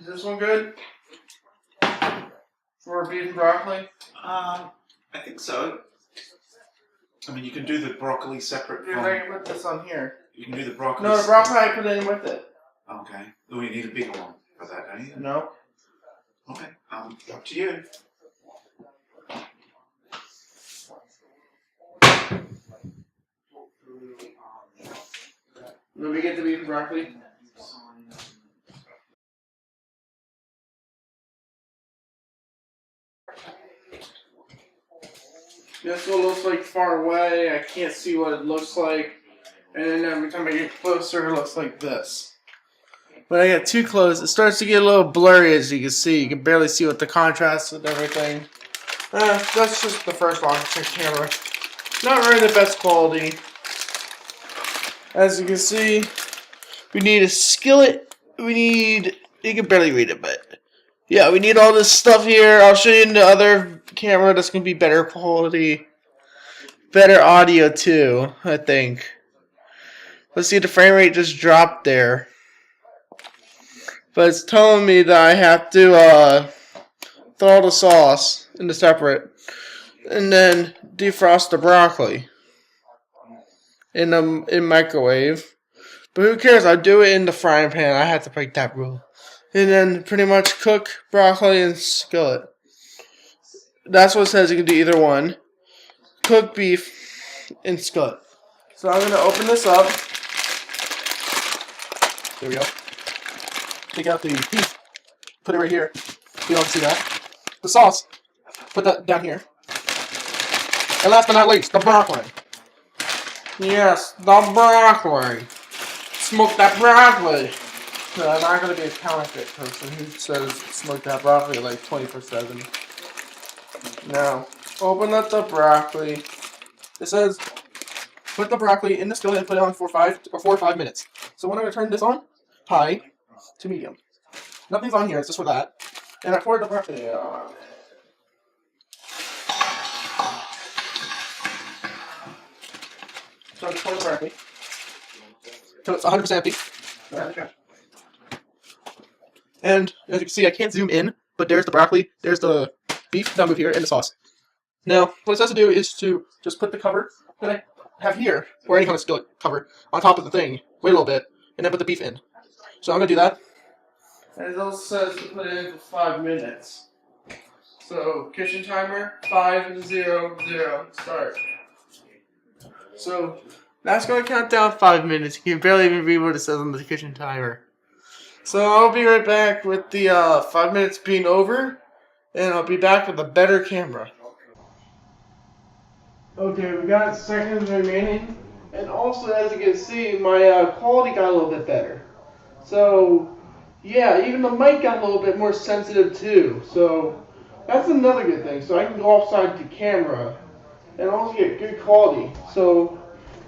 this one good? For beef and broccoli? I think so. I mean, you can do the broccoli separate from... I can put this on here. You can do the broccoli... No, the broccoli I put in with it. Okay. Oh, you need a bigger one for that, don't you? No. Okay. Up to you. Let me get the beef and broccoli. This one looks like far away. I can't see what it looks like. And then every time I get closer, it looks like this. When I get too close, it starts to get a little blurry, as you can see. You can barely see what the contrast and everything. That's just the first Logitech camera. Not really the best quality. As you can see, we need a skillet. You can barely read it, but yeah, we need all this stuff here. I'll show you in the other camera that's going to be better quality. Better audio too, I think. Let's see, the frame rate just dropped there. But it's telling me that I have to throw all the sauce into separate. And then defrost the broccoli in microwave. But who cares? I'll do it in the frying pan. I have to break that rule. And then pretty much cook broccoli in skillet. That's what it says. You can do either one. Cook beef in skillet. So I'm going to open this up. There we go. Take out the beef. Put it right here. You don't see that. The sauce. Put that down here. And last but not least, the broccoli. Yes, the broccoli. Smoke that broccoli. No, I'm not going to be a counterfeit person who says smoke that broccoli like 24/7. Now, open up the broccoli. It says put the broccoli in the skillet and put it on for 4 or 5 minutes. So when I'm going to turn this on, high to medium. Nothing's on here, it's just for that. And I poured the broccoli on. So I just poured the broccoli. So it's 100% empty. And as you can see, I can't zoom in, but there's the broccoli, there's the beef down here, and the sauce. Now, what it says to do is to just put the cover that I have here, or any kind of skillet cover, on top of the thing, wait a little bit, and then put the beef in. So I'm going to do that. And it also says to put it in for 5 minutes. So, kitchen timer, 5, 0, 0, start. So, that's going to count down 5 minutes. You can barely even read what it says on the kitchen timer. So, I'll be right back with the 5 minutes being over, and I'll be back with a better camera. Okay, we got seconds remaining, and also, as you can see, my quality got a little bit better. So, yeah, even the mic got a little bit more sensitive too. So, that's another good thing. So I can go offside the camera and also get good quality. So,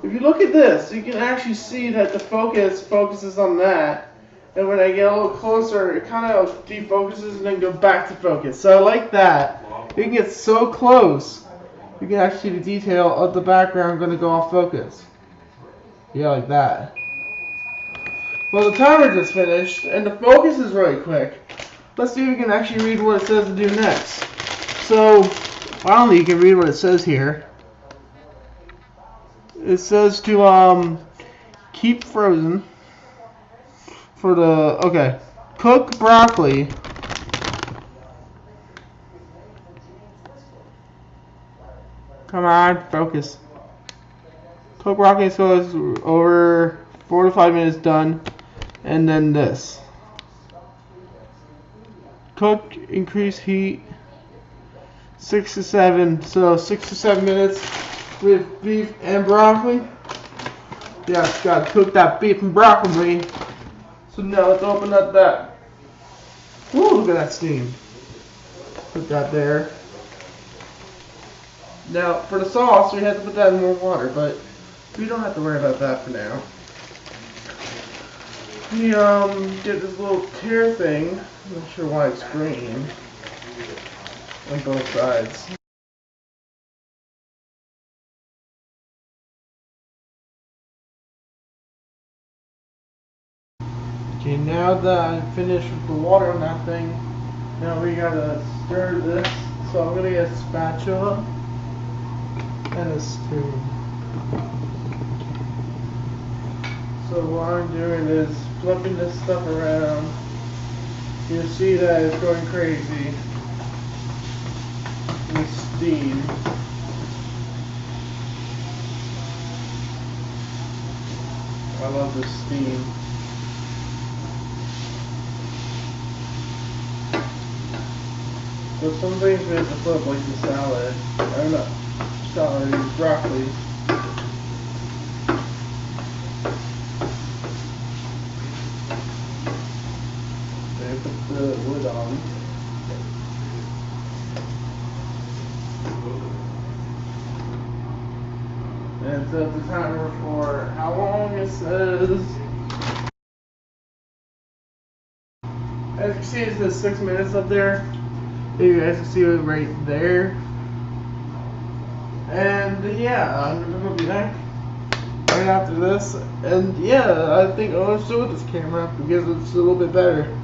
if you look at this, you can actually see that the focus focuses on that. And when I get a little closer, it kind of defocuses and then goes back to focus. So I like that. You can get so close, you can actually see the detail of the background going to go off focus. Yeah, like that. Well, the timer just finished, and the focus is really quick. Let's see if we can actually read what it says to do next. So, finally you can read what it says here. It says to keep frozen for the, okay, cook broccoli. Come on, focus. Cook broccoli so it's over 4 to 5 minutes done. And then this. Cook, increase heat, 6 to 7. So 6 to 7 minutes with beef and broccoli. Yeah, gotta cook that beef and broccoli. So now let's open up that. Ooh, look at that steam. Put that there. Now for the sauce, we have to put that in more water, but we don't have to worry about that for now. We get this little tear thing. I'm not sure why it's green on both sides. Okay, now now that I'm finished with the water on that thing, now we gotta stir this. So I'm gonna get a spatula and a spoon. So what I'm doing is flipping this stuff around. You'll see that it's going crazy. The steam. I love the steam. But some things we have to flip, like the salad. Or not salad, broccoli. Okay, put the lid on. And set the timer for how long it says. As you can see, it says 6 minutes up there. You guys can see it right there. And yeah, I'm gonna be back right after this. And yeah, I think I'm gonna show this camera because it's a little bit better.